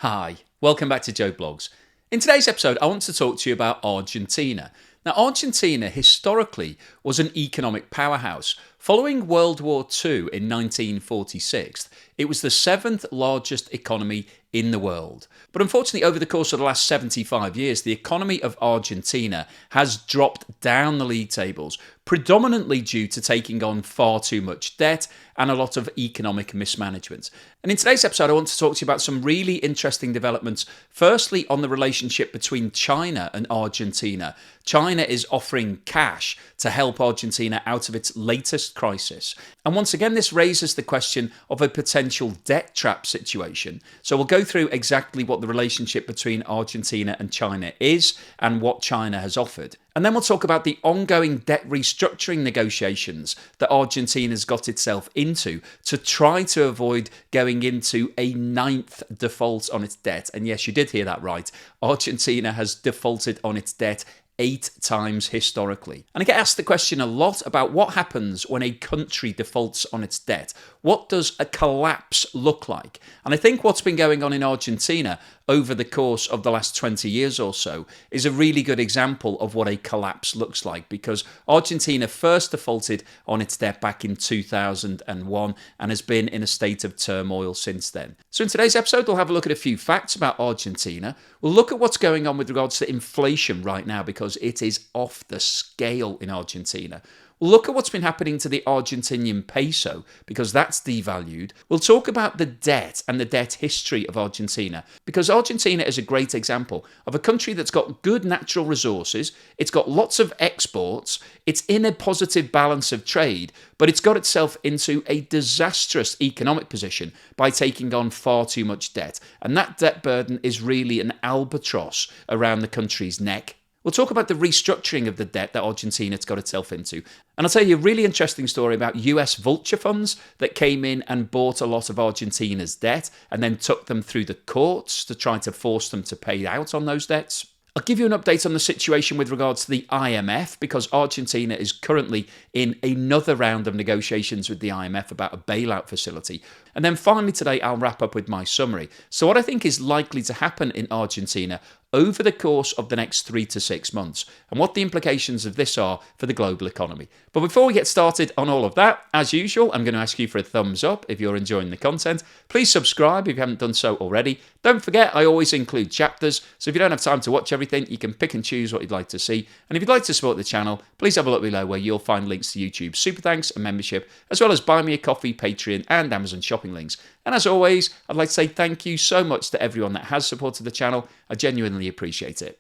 Hi, welcome back to Joe Blogs. In today's episode, I want to talk to you about Argentina. Now, Argentina historically was an economic powerhouse. Following World War II in 1946, it was the seventh largest economy in the world. But unfortunately, over the course of the last 75 years, the economy of Argentina has dropped down the league tables, predominantly due to taking on far too much debt and a lot of economic mismanagement. And in today's episode, I want to talk to you about some really interesting developments. Firstly, on the relationship between China and Argentina. China is offering cash to help Argentina out of its latest crisis. And once again, this raises the question of a potential debt trap situation. So we'll go through exactly what the relationship between Argentina and China is and what China has offered. And then we'll talk about the ongoing debt restructuring negotiations that Argentina's got itself into to try to avoid going into a ninth default on its debt. And yes, you did hear that right. Argentina has defaulted on its debt 8 times historically. And I get asked the question a lot about what happens when a country defaults on its debt. What does a collapse look like? And I think what's been going on in Argentina over the course of the last 20 years or so is a really good example of what a collapse looks like, because Argentina first defaulted on its debt back in 2001 and has been in a state of turmoil since then. So in today's episode, we'll have a look at a few facts about Argentina. We'll look at what's going on with regards to inflation right now, because it is off the scale in Argentina. We'll look at what's been happening to the Argentinian peso, because that's devalued. We'll talk about the debt and the debt history of Argentina, because Argentina is a great example of a country that's got good natural resources, it's got lots of exports, it's in a positive balance of trade, but it's got itself into a disastrous economic position by taking on far too much debt. And that debt burden is really an albatross around the country's neck. We'll talk about the restructuring of the debt that Argentina's got itself into. And I'll tell you a really interesting story about US vulture funds that came in and bought a lot of Argentina's debt and then took them through the courts to try to force them to pay out on those debts. I'll give you an update on the situation with regards to the IMF, because Argentina is currently in another round of negotiations with the IMF about a bailout facility. And then finally today, I'll wrap up with my summary. So what I think is likely to happen in Argentina over the course of the next 3 to 6 months, and what the implications of this are for the global economy. But before we get started on all of that, as usual, I'm going to ask you for a thumbs up if you're enjoying the content. Please subscribe if you haven't done so already. Don't forget, I always include chapters, so if you don't have time to watch everything, you can pick and choose what you'd like to see. And if you'd like to support the channel, please have a look below where you'll find links to YouTube Super Thanks and membership, as well as Buy Me a Coffee, Patreon and Amazon shopping links. And as always, I'd like to say thank you so much to everyone that has supported the channel. I genuinely appreciate it.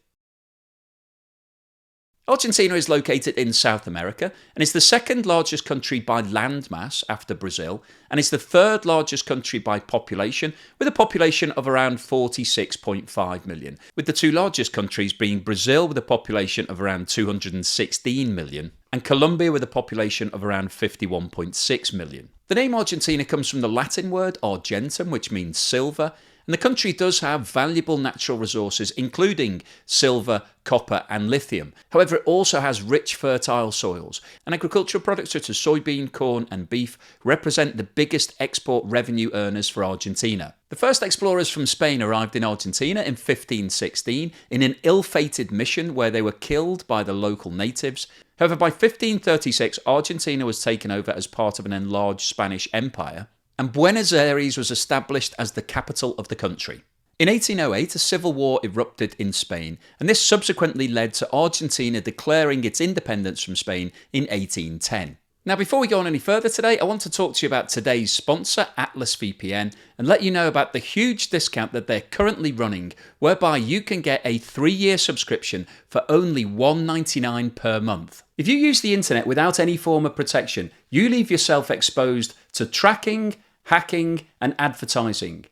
Argentina is located in South America and is the second largest country by landmass after Brazil, and is the third largest country by population, with a population of around 46.5 million, with the two largest countries being Brazil with a population of around 216 million and Colombia with a population of around 51.6 million. The name Argentina comes from the Latin word argentum, which means silver, and the country does have valuable natural resources, including silver, copper and lithium. However, it also has rich fertile soils, and agricultural products such as soybean, corn and beef represent the biggest export revenue earners for Argentina. The first explorers from Spain arrived in Argentina in 1516 in an ill-fated mission where they were killed by the local natives. However, by 1536, Argentina was taken over as part of an enlarged Spanish empire, and Buenos Aires was established as the capital of the country. In 1808, a civil war erupted in Spain, and this subsequently led to Argentina declaring its independence from Spain in 1810. Now, before we go on any further today, I want to talk to you about today's sponsor, Atlas VPN, and let you know about the huge discount that they're currently running, whereby you can get a 3-year subscription for only $1.99 per month. If you use the internet without any form of protection, you leave yourself exposed to tracking, hacking and advertising.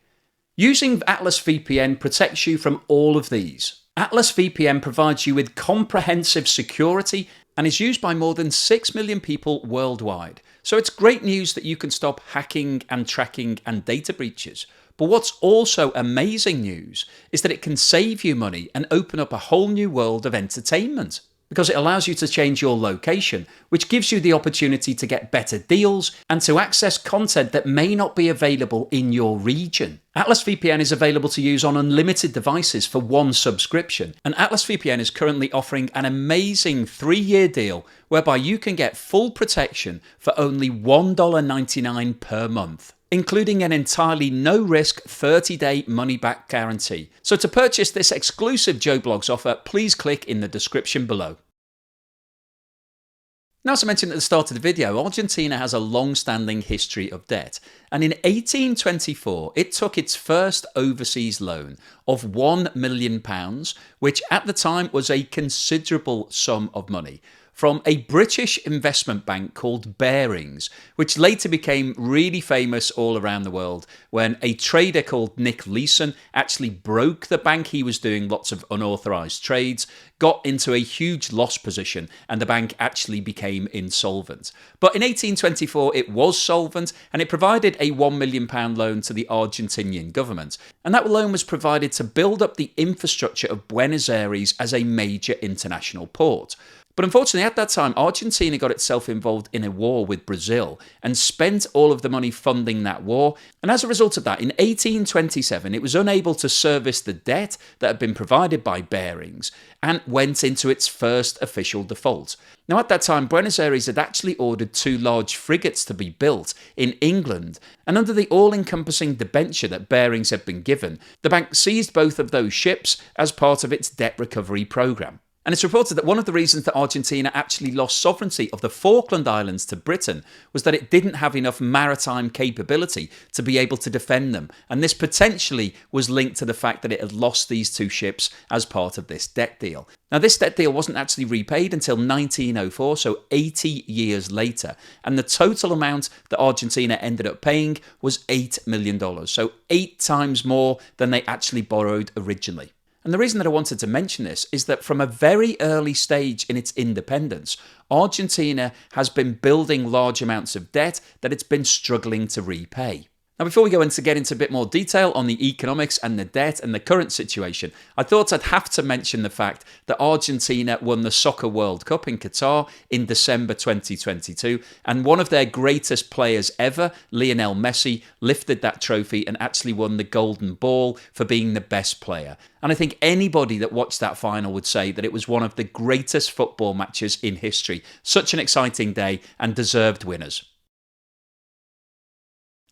Using Atlas VPN protects you from all of these. Atlas VPN provides you with comprehensive security and is used by more than 6 million people worldwide. So it's great news that you can stop hacking and tracking and data breaches. But what's also amazing news is that it can save you money and open up a whole new world of entertainment. because it allows you to change your location, which gives you the opportunity to get better deals and to access content that may not be available in your region. Atlas VPN is available to use on unlimited devices for one subscription, and Atlas VPN is currently offering an amazing 3-year deal whereby you can get full protection for only $1.99 per month, including an entirely no-risk 30-day money-back guarantee. So to purchase this exclusive Joe Blogs offer, please click in the description below. Now, as I mentioned at the start of the video, Argentina has a long-standing history of debt, and in 1824 it took its first overseas loan of £1 million, which at the time was a considerable sum of money, from a British investment bank called Barings, which later became really famous all around the world when a trader called Nick Leeson actually broke the bank. He was doing lots of unauthorized trades, got into a huge loss position, and the bank actually became insolvent. But in 1824 it was solvent, and it provided a £1 million loan to the Argentinian government, and that loan was provided to build up the infrastructure of Buenos Aires as a major international port. But unfortunately, at that time, Argentina got itself involved in a war with Brazil and spent all of the money funding that war. And as a result of that, in 1827, it was unable to service the debt that had been provided by Barings and went into its first official default. Now, at that time, Buenos Aires had actually ordered 2 large frigates to be built in England. And under the all-encompassing debenture that Barings had been given, the bank seized both of those ships as part of its debt recovery programme. And it's reported that one of the reasons that Argentina actually lost sovereignty of the Falkland Islands to Britain was that it didn't have enough maritime capability to be able to defend them. And this potentially was linked to the fact that it had lost these 2 ships as part of this debt deal. Now, this debt deal wasn't actually repaid until 1904, so 80 years later. And the total amount that Argentina ended up paying was $8 million, so 8 times more than they actually borrowed originally. And the reason that I wanted to mention this is that from a very early stage in its independence, Argentina has been building large amounts of debt that it's been struggling to repay. Now, before we go into get into a bit more detail on the economics and the debt and the current situation, I thought I'd have to mention the fact that Argentina won the Soccer World Cup in Qatar in December 2022, and one of their greatest players ever, Lionel Messi, lifted that trophy and actually won the Golden Ball for being the best player. And I think anybody that watched that final would say that it was one of the greatest football matches in history. Such an exciting day and deserved winners.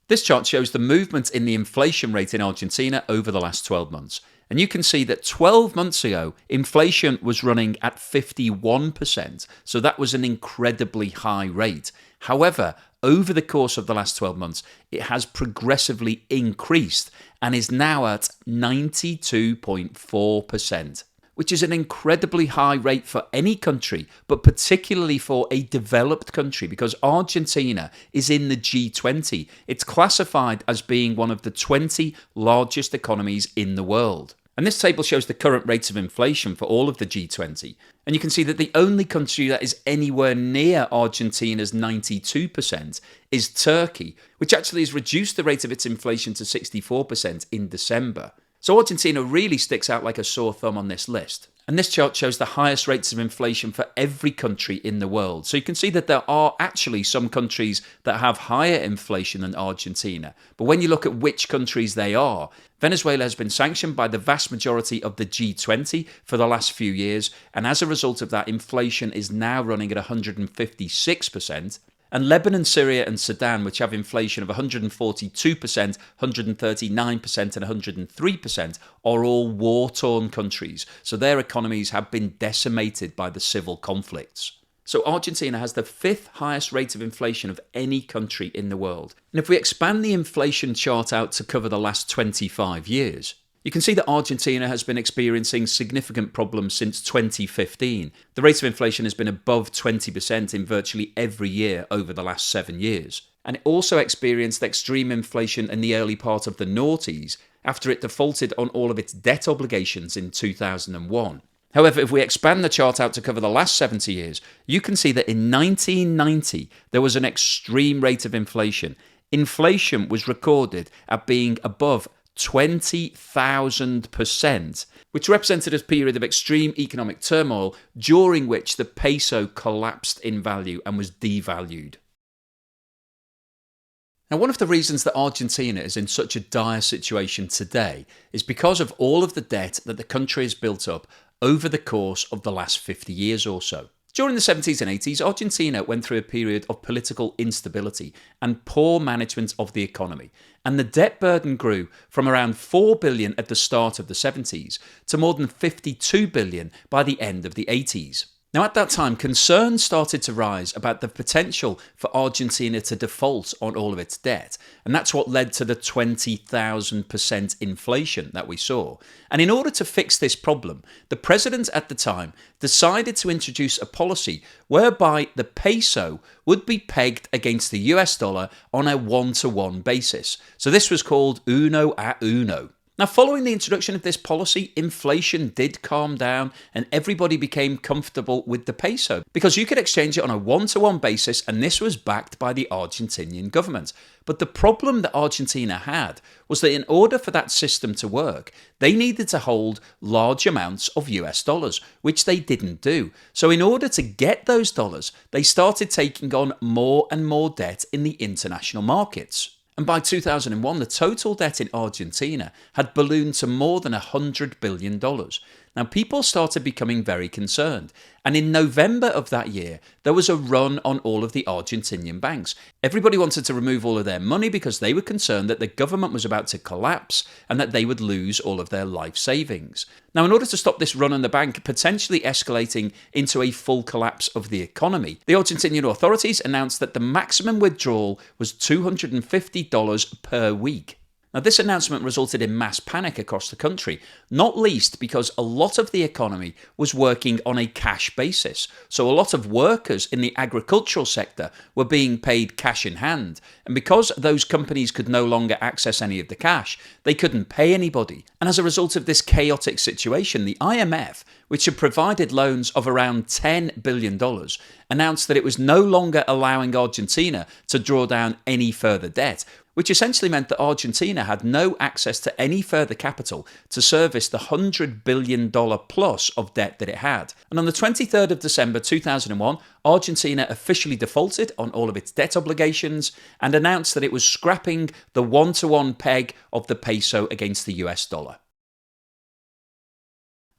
This chart shows the movement in the inflation rate in Argentina over the last 12 months. And you can see that 12 months ago, inflation was running at 51%. So that was an incredibly high rate. However, over the course of the last 12 months, it has progressively increased and is now at 92.4%. which is an incredibly high rate for any country, but particularly for a developed country, because Argentina is in the G20. It's classified as being one of the 20 largest economies in the world. And this table shows the current rates of inflation for all of the G20. And you can see that the only country that is anywhere near Argentina's 92% is Turkey, which actually has reduced the rate of its inflation to 64% in December. So Argentina really sticks out like a sore thumb on this list. And this chart shows the highest rates of inflation for every country in the world. So you can see that there are actually some countries that have higher inflation than Argentina. But when you look at which countries they are, Venezuela has been sanctioned by the vast majority of the G20 for the last few years. And as a result of that, inflation is now running at 156%. And Lebanon, Syria and Sudan, which have inflation of 142%, 139% and 103%, are all war-torn countries. So their economies have been decimated by the civil conflicts. So Argentina has the 5th highest rate of inflation of any country in the world. And if we expand the inflation chart out to cover the last 25 years, you can see that Argentina has been experiencing significant problems since 2015. The rate of inflation has been above 20% in virtually every year over the last 7 years. And it also experienced extreme inflation in the early part of the noughties after it defaulted on all of its debt obligations in 2001. However, if we expand the chart out to cover the last 70 years, you can see that in 1990 there was an extreme rate of inflation. Inflation was recorded at being above 20,000%, which represented a period of extreme economic turmoil during which the peso collapsed in value and was devalued. Now, one of the reasons that Argentina is in such a dire situation today is because of all of the debt that the country has built up over the course of the last 50 years or so. During the 70s and 80s, Argentina went through a period of political instability and poor management of the economy, and the debt burden grew from around 4 billion at the start of the 70s to more than 52 billion by the end of the 80s. Now, at that time, concerns started to rise about the potential for Argentina to default on all of its debt, and that's what led to the 20,000% inflation that we saw. And in order to fix this problem, the president at the time decided to introduce a policy whereby the peso would be pegged against the US dollar on a one-to-one basis. So this was called uno a uno. Now, following the introduction of this policy, inflation did calm down and everybody became comfortable with the peso because you could exchange it on a one-to-one basis, and this was backed by the Argentinian government. But the problem that Argentina had was that in order for that system to work, they needed to hold large amounts of US dollars, which they didn't do. So in order to get those dollars, they started taking on more and more debt in the international markets. And by 2001, the total debt in Argentina had ballooned to more than $100 billion. Now, people started becoming very concerned. And in November of that year, there was a run on all of the Argentinian banks. Everybody wanted to remove all of their money because they were concerned that the government was about to collapse and that they would lose all of their life savings. Now, in order to stop this run on the bank potentially escalating into a full collapse of the economy, the Argentinian authorities announced that the maximum withdrawal was $250 per week. Now, this announcement resulted in mass panic across the country, not least because a lot of the economy was working on a cash basis. So a lot of workers in the agricultural sector were being paid cash in hand. And because those companies could no longer access any of the cash, they couldn't pay anybody. And as a result of this chaotic situation, the IMF, which had provided loans of around $10 billion, announced that it was no longer allowing Argentina to draw down any further debt, which essentially meant that Argentina had no access to any further capital to service the $100 billion plus of debt that it had. And on the 23rd of December 2001, Argentina officially defaulted on all of its debt obligations and announced that it was scrapping the one-to-one peg of the peso against the US dollar.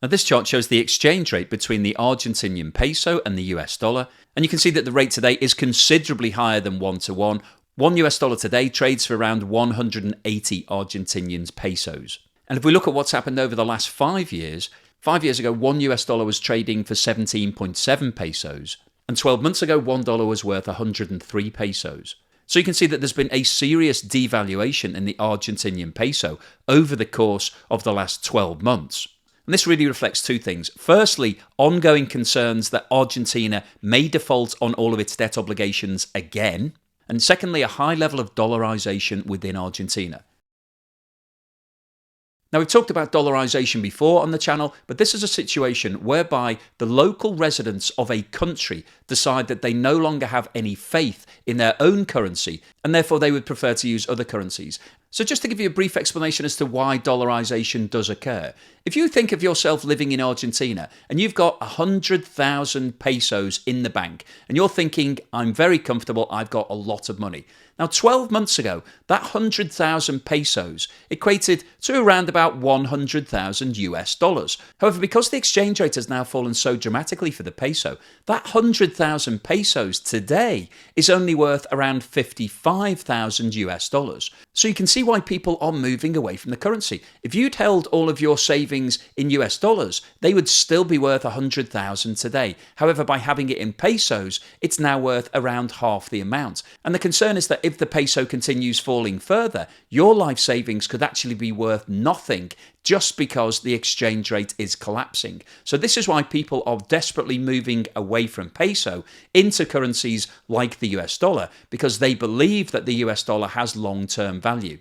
Now, this chart shows the exchange rate between the Argentinian peso and the US dollar, and you can see that the rate today is considerably higher than one-to-one. One US dollar today trades for around 180 Argentinian pesos. And if we look at what's happened over the last 5 years, 5 years ago, one US dollar was trading for 17.7 pesos, and 12 months ago, $1 was worth 103 pesos. So you can see that there's been a serious devaluation in the Argentinian peso over the course of the last 12 months. And this really reflects two things. Firstly, ongoing concerns that Argentina may default on all of its debt obligations again. And secondly, a high level of dollarization within Argentina. Now, we've talked about dollarization before on the channel, but this is a situation whereby the local residents of a country decide that they no longer have any faith in their own currency, and therefore they would prefer to use other currencies. So just to give you a brief explanation as to why dollarization does occur. If you think of yourself living in Argentina and you've got 100,000 pesos in the bank and you're thinking, I'm very comfortable, I've got a lot of money. Now, 12 months ago, that 100,000 pesos equated to around about 100,000 US dollars. However, because the exchange rate has now fallen so dramatically for the peso, that 100,000 pesos today is only worth around 55,000 US dollars. So you can see why people are moving away from the currency. If you'd held all of your savings in US dollars, they would still be worth 100,000 today. However, by having it in pesos, it's now worth around half the amount. And the concern is that if the peso continues falling further, your life savings could actually be worth nothing just because the exchange rate is collapsing. So this is why people are desperately moving away from peso into currencies like the US dollar, because they believe that the US dollar has long-term value.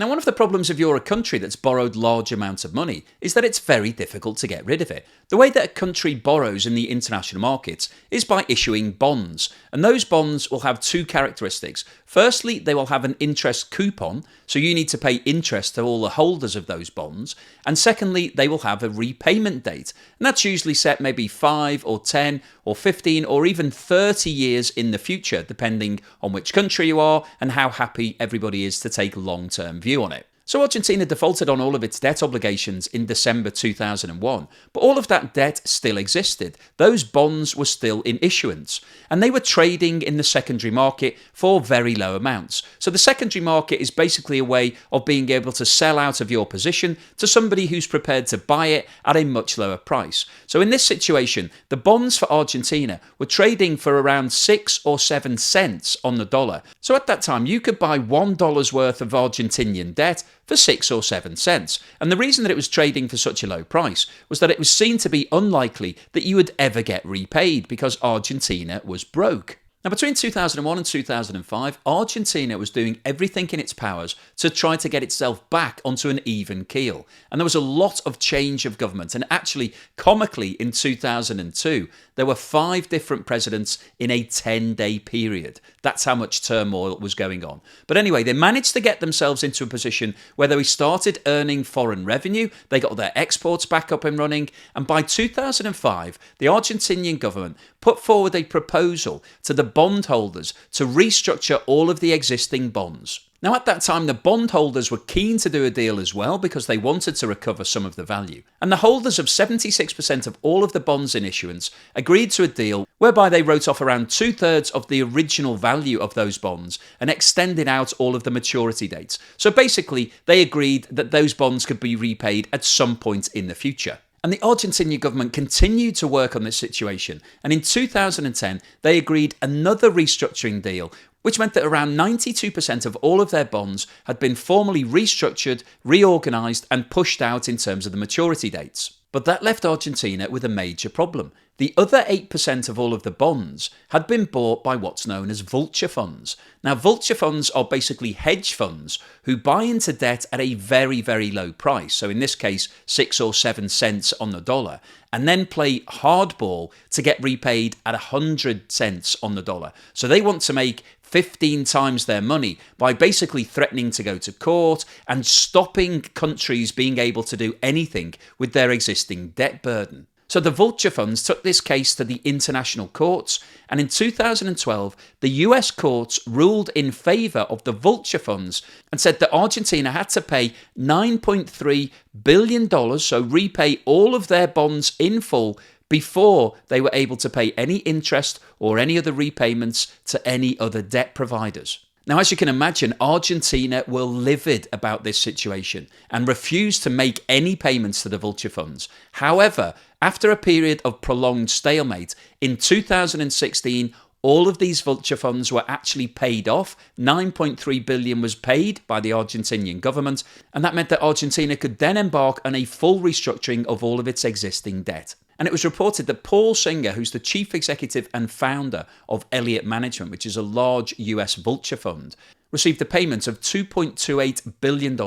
Now, one of the problems if you're a country that's borrowed large amounts of money is that it's very difficult to get rid of it. The way that a country borrows in the international markets is by issuing bonds, and those bonds will have two characteristics. Firstly, they will have an interest coupon, so you need to pay interest to all the holders of those bonds, and secondly, they will have a repayment date, and that's usually set maybe 5 or 10 or 15 or even 30 years in the future, depending on which country you are and how happy everybody is to take a long-term view on it. So Argentina defaulted on all of its debt obligations in December 2001, but all of that debt still existed. Those bonds were still in issuance, and they were trading in the secondary market for very low amounts. So the secondary market is basically a way of being able to sell out of your position to somebody who's prepared to buy it at a much lower price. So in this situation, the bonds for Argentina were trading for around 6 or 7 cents on the dollar. So at that time, you could buy $1 worth of Argentinian debt for 6 or 7 cents. And the reason that it was trading for such a low price was that it was seen to be unlikely that you would ever get repaid because Argentina was broke. Now, between 2001 and 2005, Argentina was doing everything in its powers to try to get itself back onto an even keel. And there was a lot of change of government. And actually, comically, in 2002, there were 5 different presidents in a 10-day period. That's how much turmoil was going on. But anyway, they managed to get themselves into a position where they started earning foreign revenue. They got their exports back up and running. And by 2005, the Argentinian government put forward a proposal to the bondholders to restructure all of the existing bonds. Now, at that time, the bondholders were keen to do a deal as well because they wanted to recover some of the value. And the holders of 76% of all of the bonds in issuance agreed to a deal whereby they wrote off around 2/3 of the original value of those bonds and extended out all of the maturity dates. So basically, they agreed that those bonds could be repaid at some point in the future. And the Argentinian government continued to work on this situation. And in 2010, they agreed another restructuring deal, which meant that around 92% of all of their bonds had been formally restructured, reorganised and pushed out in terms of the maturity dates. But that left Argentina with a major problem. The other 8% of all of the bonds had been bought by what's known as vulture funds. Now, vulture funds are basically hedge funds who buy into debt at a very, very low price. So in this case, 6 or 7 cents on the dollar, and then play hardball to get repaid at 100 cents on the dollar. So they want to make 15 times their money by basically threatening to go to court and stopping countries being able to do anything with their existing debt burden. So the vulture funds took this case to the international courts, and in 2012, the US courts ruled in favour of the vulture funds and said that Argentina had to pay $9.3 billion, so repay all of their bonds in full before they were able to pay any interest or any other repayments to any other debt providers. Now, as you can imagine, Argentina were livid about this situation and refused to make any payments to the vulture funds. However, after a period of prolonged stalemate, in 2016, all of these vulture funds were actually paid off. 9.3 billion was paid by the Argentinian government, and that meant that Argentina could then embark on a full restructuring of all of its existing debt. And it was reported that Paul Singer, who's the chief executive and founder of Elliott Management, which is a large US vulture fund, received a payment of $2.28 billion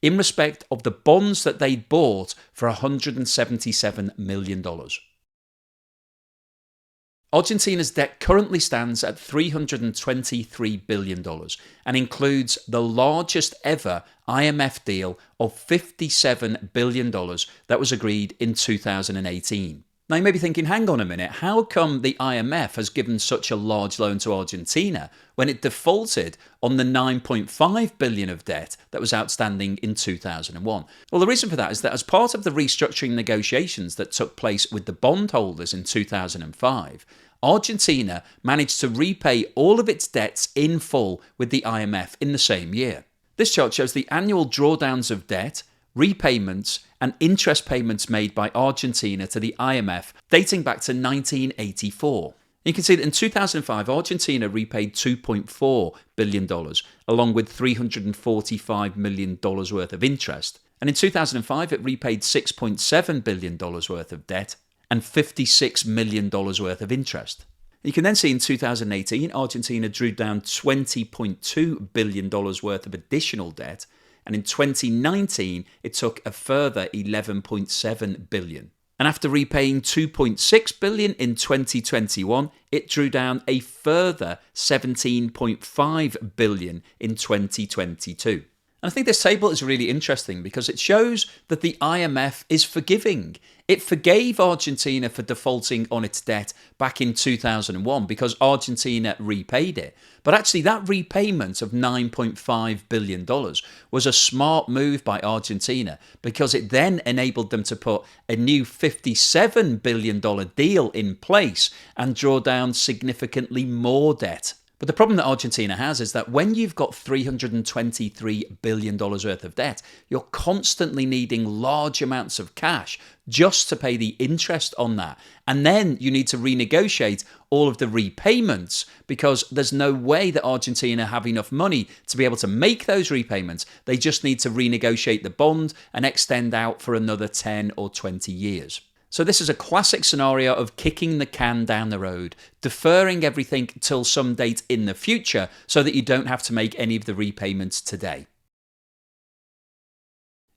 in respect of the bonds that they'd bought for $177 million. Argentina's debt currently stands at $323 billion and includes the largest ever IMF deal of $57 billion that was agreed in 2018. Now you may be thinking, hang on a minute, how come the IMF has given such a large loan to Argentina when it defaulted on the $9.5 billion of debt that was outstanding in 2001? Well, the reason for that is that as part of the restructuring negotiations that took place with the bondholders in 2005, Argentina managed to repay all of its debts in full with the IMF in the same year. This chart shows the annual drawdowns of debt, repayments and interest payments made by Argentina to the IMF dating back to 1984. You can see that in 2005, Argentina repaid $2.4 billion, along with $345 million worth of interest. And in 2005, it repaid $6.7 billion worth of debt and $56 million worth of interest. You can then see in 2018, Argentina drew down $20.2 billion worth of additional debt, and in 2019 it took a further 11.7 billion. And after repaying 2.6 billion in 2021, it drew down a further 17.5 billion in 2022. And I think this table is really interesting because it shows that the IMF is forgiving. It forgave Argentina for defaulting on its debt back in 2001 because Argentina repaid it. But actually that repayment of $9.5 billion was a smart move by Argentina because it then enabled them to put a new $57 billion deal in place and draw down significantly more debt. But the problem that Argentina has is that when you've got $323 billion worth of debt, you're constantly needing large amounts of cash just to pay the interest on that. And then you need to renegotiate all of the repayments because there's no way that Argentina have enough money to be able to make those repayments. They just need to renegotiate the bond and extend out for another 10 or 20 years. So this is a classic scenario of kicking the can down the road, deferring everything till some date in the future so that you don't have to make any of the repayments today.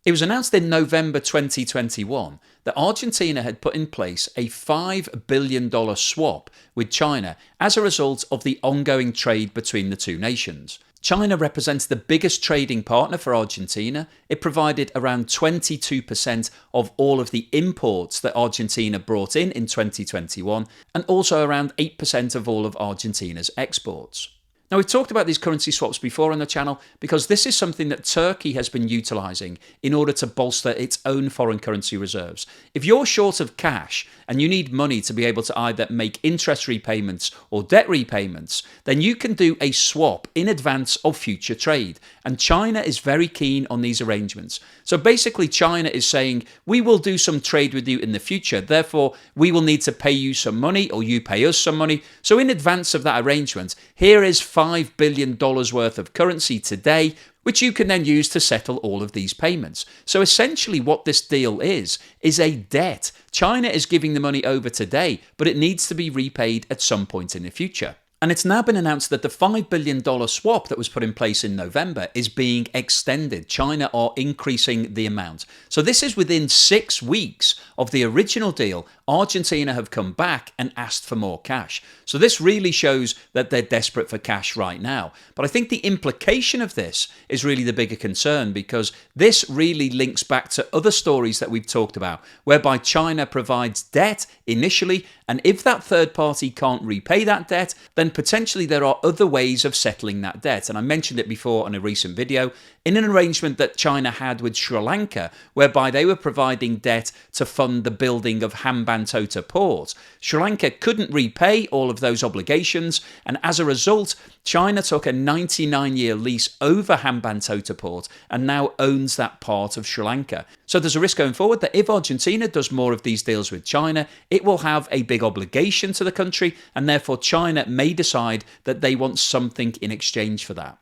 It was announced in November 2021 that Argentina had put in place a $5 billion swap with China as a result of the ongoing trade between the two nations. China represents the biggest trading partner for Argentina. It provided around 22% of all of the imports that Argentina brought in 2021 and also around 8% of all of Argentina's exports. Now, we've talked about these currency swaps before on the channel because this is something that Turkey has been utilising in order to bolster its own foreign currency reserves. If you're short of cash and you need money to be able to either make interest repayments or debt repayments, then you can do a swap in advance of future trade. And China is very keen on these arrangements. So basically China is saying, we will do some trade with you in the future, therefore we will need to pay you some money or you pay us some money. So in advance of that arrangement, here is $5 billion worth of currency today, which you can then use to settle all of these payments. So essentially what this deal is a debt. China is giving the money over today, but it needs to be repaid at some point in the future. And it's now been announced that the $5 billion swap that was put in place in November is being extended. China are increasing the amount. So this is within 6 weeks of the original deal. Argentina have come back and asked for more cash. So this really shows that they're desperate for cash right now. But I think the implication of this is really the bigger concern because this really links back to other stories that we've talked about, whereby China provides debt initially, and if that third party can't repay that debt, then potentially there are other ways of settling that debt. And I mentioned it before on a recent video, in an arrangement that China had with Sri Lanka, whereby they were providing debt to fund the building of Hambantota Port. Sri Lanka couldn't repay all of those obligations, and as a result, China took a 99-year lease over Hambantota Port and now owns that part of Sri Lanka. So there's a risk going forward that if Argentina does more of these deals with China, it will have a big obligation to the country, and therefore China may decide that they want something in exchange for that.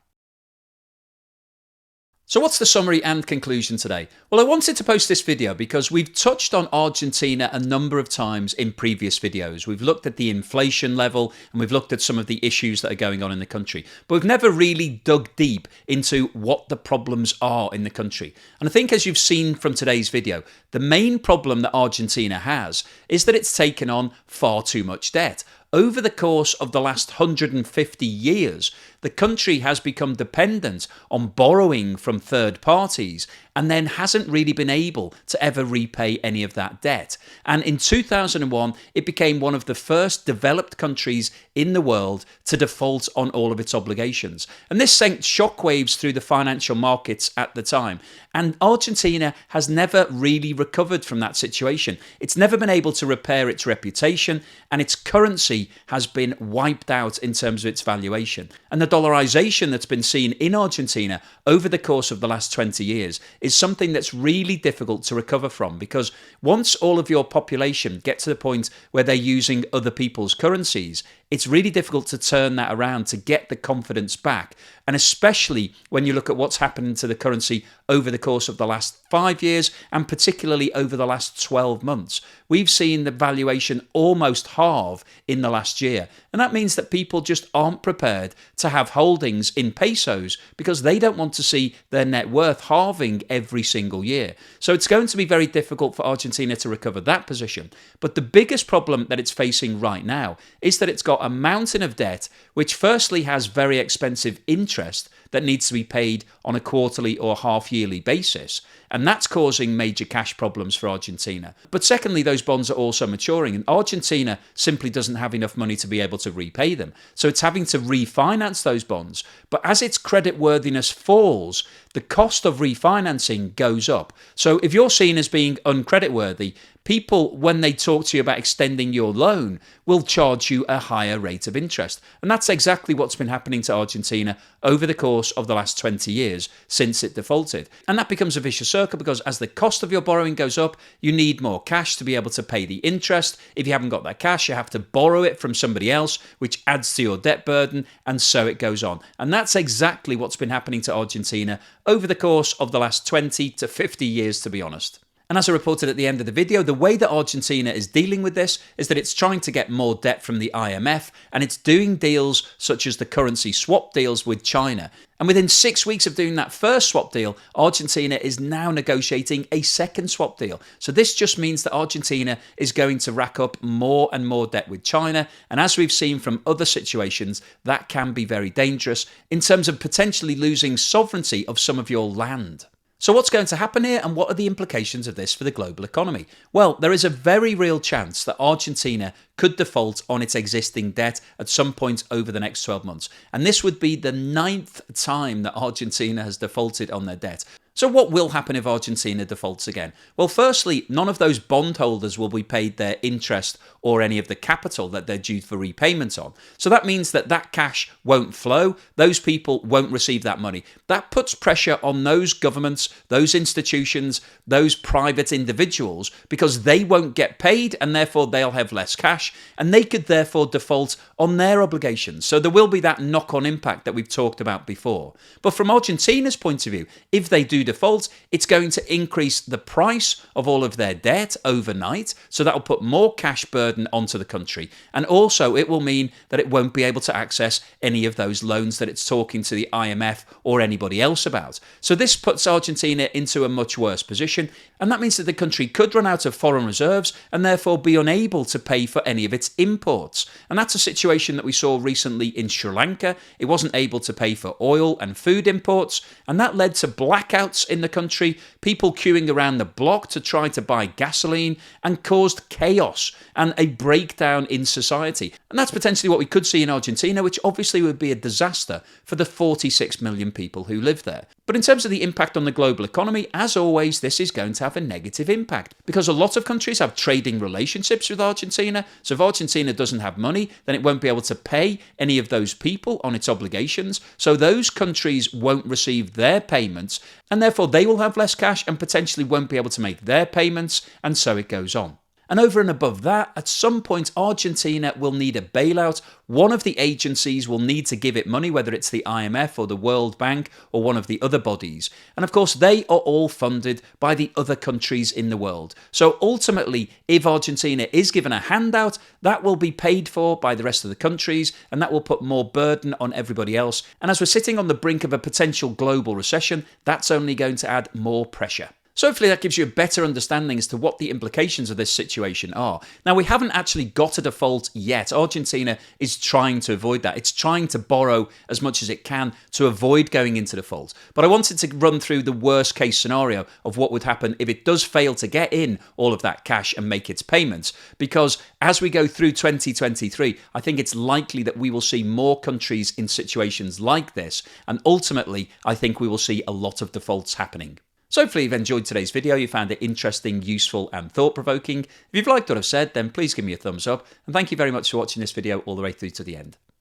So what's the summary and conclusion today? Well, I wanted to post this video because we've touched on Argentina a number of times in previous videos. We've looked at the inflation level and we've looked at some of the issues that are going on in the country, but we've never really dug deep into what the problems are in the country. And I think as you've seen from today's video, the main problem that Argentina has is that it's taken on far too much debt. Over the course of the last 150 years, the country has become dependent on borrowing from third parties and then hasn't really been able to ever repay any of that debt. And in 2001, it became one of the first developed countries in the world to default on all of its obligations. And this sent shockwaves through the financial markets at the time. And Argentina has never really recovered from that situation. It's never been able to repair its reputation, and its currency has been wiped out in terms of its valuation. And the dollarization that's been seen in Argentina over the course of the last 20 years is something that's really difficult to recover from, because once all of your population get to the point where they're using other people's currencies, it's really difficult to turn that around, to get the confidence back. And especially when you look at what's happened to the currency over the course of the last 5 years, and particularly over the last 12 months. We've seen the valuation almost halve in the last year. And that means that people just aren't prepared to have holdings in pesos because they don't want to see their net worth halving every single year. So it's going to be very difficult for Argentina to recover that position. But the biggest problem that it's facing right now is that it's got a mountain of debt, which firstly has very expensive interest that needs to be paid on a quarterly or half-yearly basis. And that's causing major cash problems for Argentina. But secondly, those bonds are also maturing, and Argentina simply doesn't have enough money to be able to repay them. So it's having to refinance those bonds. But as its creditworthiness falls, the cost of refinancing goes up. So if you're seen as being uncreditworthy, people, when they talk to you about extending your loan, will charge you a higher rate of interest. And that's exactly what's been happening to Argentina over the course of the last 20 years since it defaulted. And that becomes a vicious circle because as the cost of your borrowing goes up, you need more cash to be able to pay the interest. If you haven't got that cash, you have to borrow it from somebody else, which adds to your debt burden, and so it goes on. And that's exactly what's been happening to Argentina over the course of the last 20 to 50 years, to be honest. And as I reported at the end of the video, the way that Argentina is dealing with this is that it's trying to get more debt from the IMF, and it's doing deals such as the currency swap deals with China. And within 6 weeks of doing that first swap deal, Argentina is now negotiating a second swap deal. So this just means that Argentina is going to rack up more and more debt with China. And as we've seen from other situations, that can be very dangerous in terms of potentially losing sovereignty of some of your land. So what's going to happen here, and what are the implications of this for the global economy? Well, there is a very real chance that Argentina could default on its existing debt at some point over the next 12 months. And this would be the 9th time that Argentina has defaulted on their debt. So what will happen if Argentina defaults again? Well, firstly, none of those bondholders will be paid their interest or any of the capital that they're due for repayment on. So that means that that cash won't flow. Those people won't receive that money. That puts pressure on those governments, those institutions, those private individuals, because they won't get paid and therefore they'll have less cash, and they could therefore default on their obligations. So there will be that knock-on impact that we've talked about before. But from Argentina's point of view, if they do default, it's going to increase the price of all of their debt overnight, so that will put more cash burden onto the country, and also it will mean that it won't be able to access any of those loans that it's talking to the IMF or anybody else about. So this puts Argentina into a much worse position, and that means that the country could run out of foreign reserves and therefore be unable to pay for any of its imports. And that's a situation that we saw recently in Sri Lanka. It wasn't able to pay for oil and food imports, and that led to blackouts in the country, people queuing around the block to try to buy gasoline, and caused chaos and a breakdown in society. And that's potentially what we could see in Argentina, which obviously would be a disaster for the 46 million people who live there. But in terms of the impact on the global economy, as always, this is going to have a negative impact because a lot of countries have trading relationships with Argentina. So if Argentina doesn't have money, then it won't be able to pay any of those people on its obligations. So those countries won't receive their payments, and therefore they will have less cash and potentially won't be able to make their payments, and so it goes on. And over and above that, at some point, Argentina will need a bailout. One of the agencies will need to give it money, whether it's the IMF or the World Bank or one of the other bodies. And of course, they are all funded by the other countries in the world. So ultimately, if Argentina is given a handout, that will be paid for by the rest of the countries, and that will put more burden on everybody else. And as we're sitting on the brink of a potential global recession, that's only going to add more pressure. So hopefully that gives you a better understanding as to what the implications of this situation are. Now, we haven't actually got a default yet. Argentina is trying to avoid that. It's trying to borrow as much as it can to avoid going into default. But I wanted to run through the worst case scenario of what would happen if it does fail to get in all of that cash and make its payments. Because as we go through 2023, I think it's likely that we will see more countries in situations like this. And ultimately, I think we will see a lot of defaults happening. So hopefully you've enjoyed today's video, you found it interesting, useful and thought-provoking. If you've liked what I've said, then please give me a thumbs up, and thank you very much for watching this video all the way through to the end.